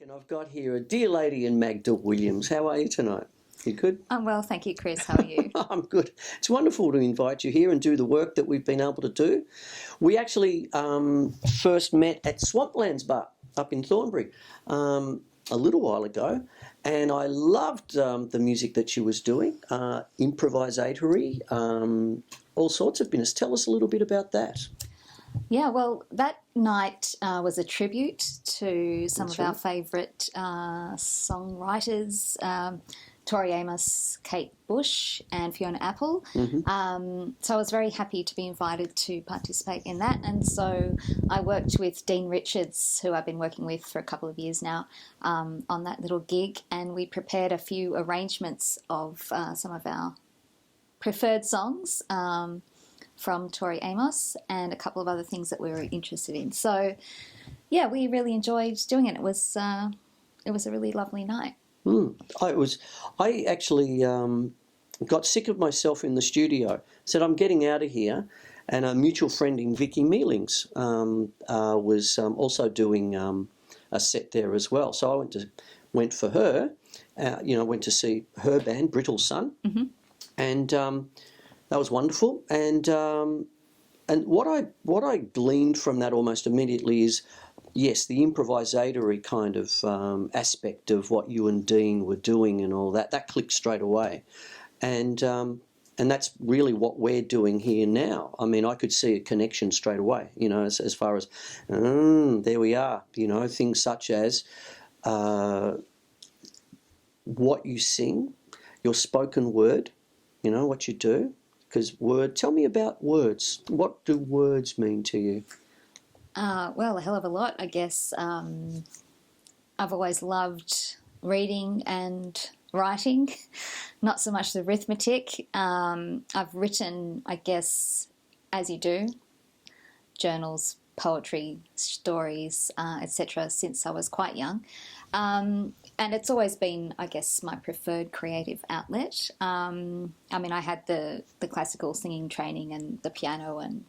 And I've got here a dear lady in Magda Williams. How are you tonight? You good? I'm well, thank you, Chris. How are you? I'm good. It's wonderful to invite you here and do the work that we've been able to do. We actually first met at Swamplands Bar up in Thornbury a little while ago, and I loved the music that she was doing, improvisatory, all sorts of business. Tell us a little bit about that. Yeah, well, that night was a tribute to some of our favourite songwriters, Tori Amos, Kate Bush and Fiona Apple. Mm-hmm. So I was very happy to be invited to participate in that. And so I worked with Dean Richards, who I've been working with for a couple of years now, on that little gig. And we prepared a few arrangements of some of our preferred songs from Tori Amos and a couple of other things that we were interested in. So, yeah, we really enjoyed doing it. It was a really lovely night. I actually got sick of myself in the studio. Said I'm getting out of here, and a mutual friend in Vicky Mealings was also doing a set there as well. So I went for her. Went to see her band Brittle Sun, mm-hmm. and that was wonderful. And what I gleaned from that almost immediately is, yes, the improvisatory kind of aspect of what you and Dean were doing and all that clicked straight away. And that's really what we're doing here now. I mean, I could see a connection straight away, as far as, there we are, things such as what you sing, your spoken word, what you do. Because tell me about words. What do words mean to you? Well, a hell of a lot, I guess. I've always loved reading and writing, not so much the arithmetic. I've written, I guess, as you do, journals, poetry, stories, etc., since I was quite young. And it's always been, I guess, my preferred creative outlet. I mean, I had the classical singing training and the piano, and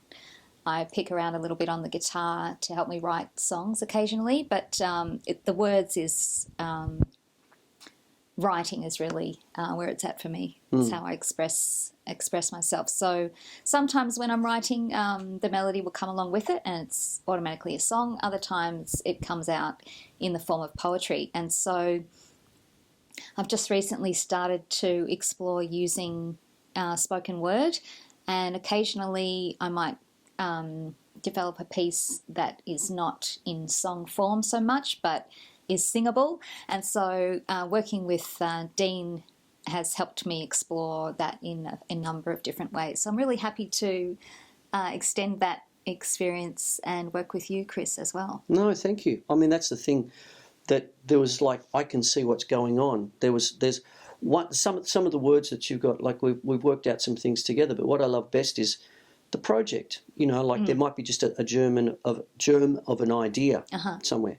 I pick around a little bit on the guitar to help me write songs occasionally. But the words is writing is really where it's at for me. It's how I express myself. So sometimes when I'm writing, the melody will come along with it and it's automatically a song. Other times it comes out in the form of poetry. And so I've just recently started to explore using spoken word, and occasionally I might develop a piece that is not in song form so much but is singable. And so working with Dean has helped me explore that in a number of different ways. So I'm really happy to extend that experience and work with you, Chris, as well. No, thank you. I mean, that's the thing, that there was I can see what's going on. There's some of the words that you've got, we've worked out some things together, but what I love best is the project. There might be just a germ of an idea somewhere.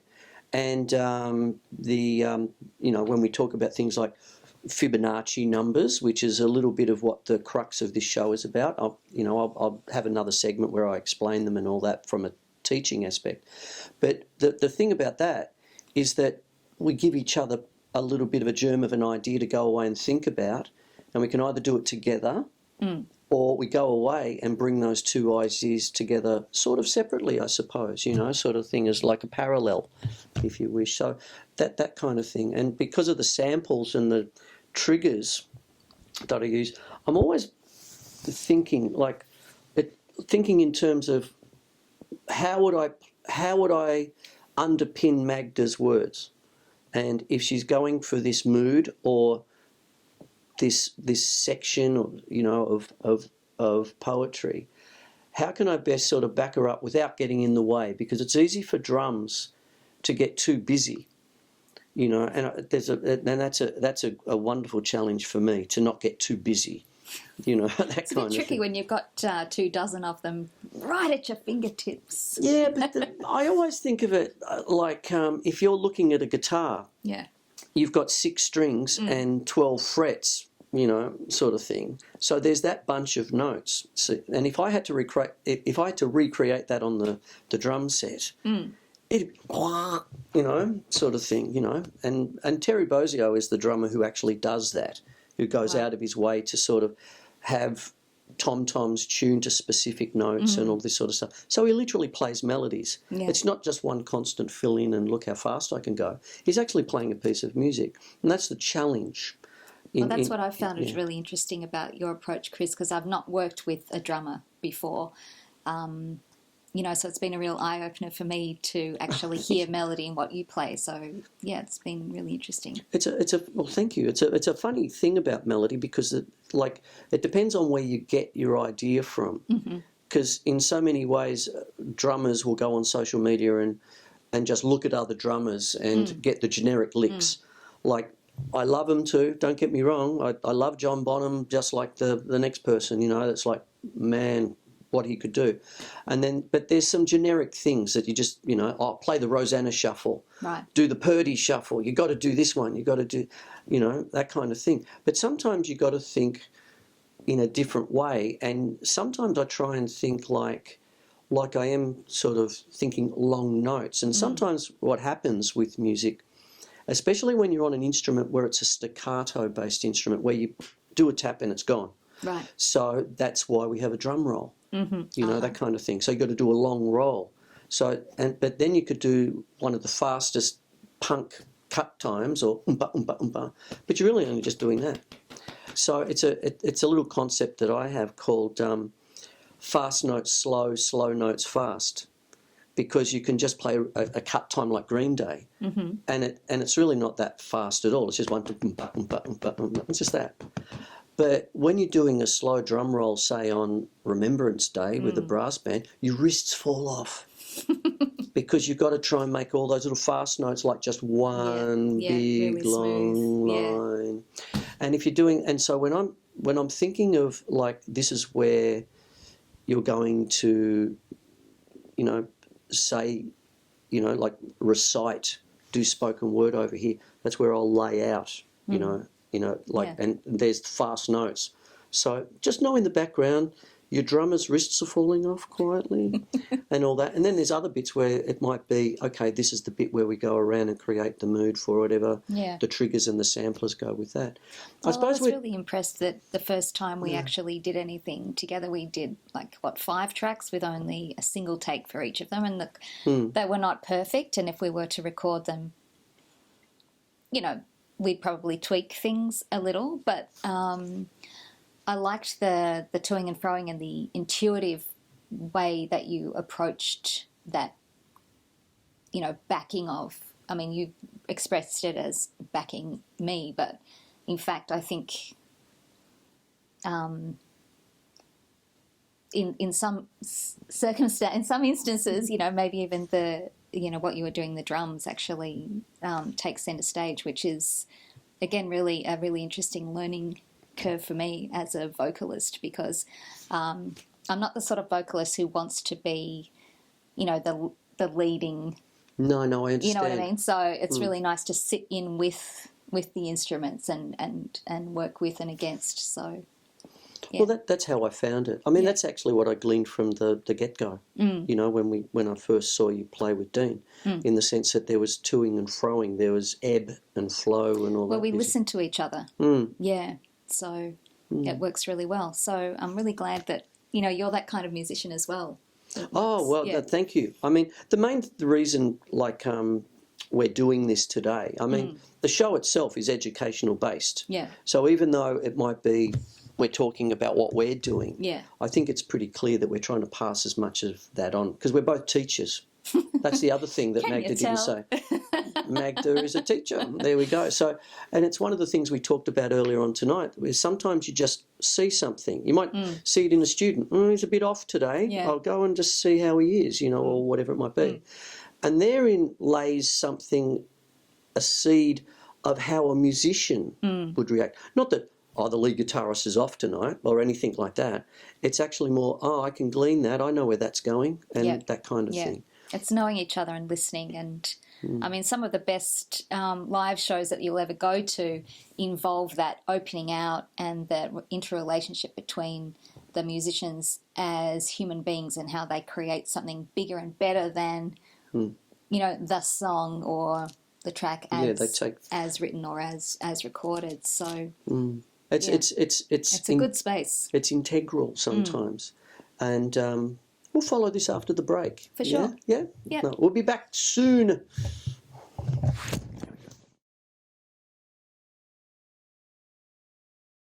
And when we talk about things like Fibonacci numbers, which is a little bit of what the crux of this show is about, I'll have another segment where I explain them and all that from a teaching aspect. But the thing about that is that we give each other a little bit of a germ of an idea to go away and think about, and we can either do it together or we go away and bring those two ideas together sort of separately, I suppose, sort of thing, as like a parallel, if you wish. So that kind of thing. And because of the samples and the triggers that I use, I'm always thinking in terms of how would I underpin Magda's words, and if she's going for this mood or this section of poetry, how can I best sort of back her up without getting in the way? Because it's easy for drums to get too busy, and that's a wonderful challenge for me, to not get too busy. It's a bit tricky when you've got 24 of them right at your fingertips. Yeah, but I always think of it if you're looking at a guitar, you've got 6 strings and 12 frets, sort of thing. So there's that bunch of notes. So, and if I had to recreate that on the drum set, it, sort of thing, And Terry Bozzio is the drummer who actually does that, who goes out of his way to sort of have tom-toms tuned to specific notes and all this sort of stuff. So he literally plays melodies. Yeah. It's not just one constant fill in and look how fast I can go. He's actually playing a piece of music, and that's the challenge. That's what I found is really interesting about your approach, Chris, because I've not worked with a drummer before. So it's been a real eye-opener for me to actually hear melody in what you play. So, yeah, it's been really interesting. Well, thank you. It's a funny thing about melody because it depends on where you get your idea from. Because in so many ways, drummers will go on social media and just look at other drummers and get the generic licks. Like, I love them too, don't get me wrong. I love John Bonham just like the next person, It's like, man, what he could do. But there's some generic things that you just, play the Rosanna shuffle, right? Do the Purdy shuffle. You got to do this one. You got to do, that kind of thing. But sometimes you got to think in a different way. And sometimes I try and think like I am sort of thinking long notes. And sometimes what happens with music, especially when you're on an instrument where it's a staccato-based instrument, where you do a tap and it's gone. Right. So that's why we have a drum roll, that kind of thing. So you've got to do a long roll. But then you could do one of the fastest punk cut times or umba, umba, umba, but you're really only just doing that. So it's a little concept that I have called fast notes slow, slow notes fast, because you can just play a cut time like Green Day, and it's really not that fast at all. It's just one, umba, umba, umba, umba. It's just that. But when you're doing a slow drum roll, say on Remembrance Day with a brass band, your wrists fall off because you've got to try and make all those little fast notes like just one big really long line. And if you're doing, and so when I'm thinking of like this is where you're going to, say, like recite, do spoken word over here. That's where I'll lay out, and there's fast notes. So just know in the background, your drummer's wrists are falling off quietly and all that. And then there's other bits where it might be, okay, this is the bit where we go around and create the mood for whatever the triggers and the samplers go with that. I was really impressed that the first time we actually did anything together, we did 5 tracks with only a single take for each of them, and they were not perfect. And if we were to record them, we'd probably tweak things a little, but I liked the toing and froing and the intuitive way that you approached that, backing of. I mean, you expressed it as backing me, but in fact, I think in some in some instances, maybe even what you were doing, the drums actually takes center stage, which is, again, really a really interesting learning curve for me as a vocalist, because I'm not the sort of vocalist who wants to be, the leading. No, I understand. You know what I mean? So it's really nice to sit in with the instruments and work with and against. So. Yeah. Well, that's how I found it. I mean, that's actually what I gleaned from the get-go, when I first saw you play with Dean, in the sense that there was toing and froing, there was ebb and flow and all that. Well, we listened to each other. Yeah, so it works really well. So I'm really glad that, you're that kind of musician as well. Thank you. I mean, the reason, we're doing this today, I mean, the show itself is educational based. Yeah. So even though it might be we're talking about what we're doing, I think it's pretty clear that we're trying to pass as much of that on, because we're both teachers. That's the other thing that Magda didn't say. Magda is a teacher. There we go. So, and it's one of the things we talked about earlier on tonight, where sometimes you just see something. You might see it in a student. He's a bit off today. Yeah. I'll go and just see how he is, or whatever it might be. And therein lays something, a seed of how a musician would react. Not that, the lead guitarist is off tonight or anything like that. It's actually more, I can glean that. I know where that's going, and that kind of thing. It's knowing each other and listening. And, I mean, some of the best live shows that you'll ever go to involve that opening out and the interrelationship between the musicians as human beings and how they create something bigger and better than the song or the track as written or as recorded. So it's a good space. It's integral sometimes, and we'll follow this after the break. For sure. Yeah. Yeah. No, we'll be back soon.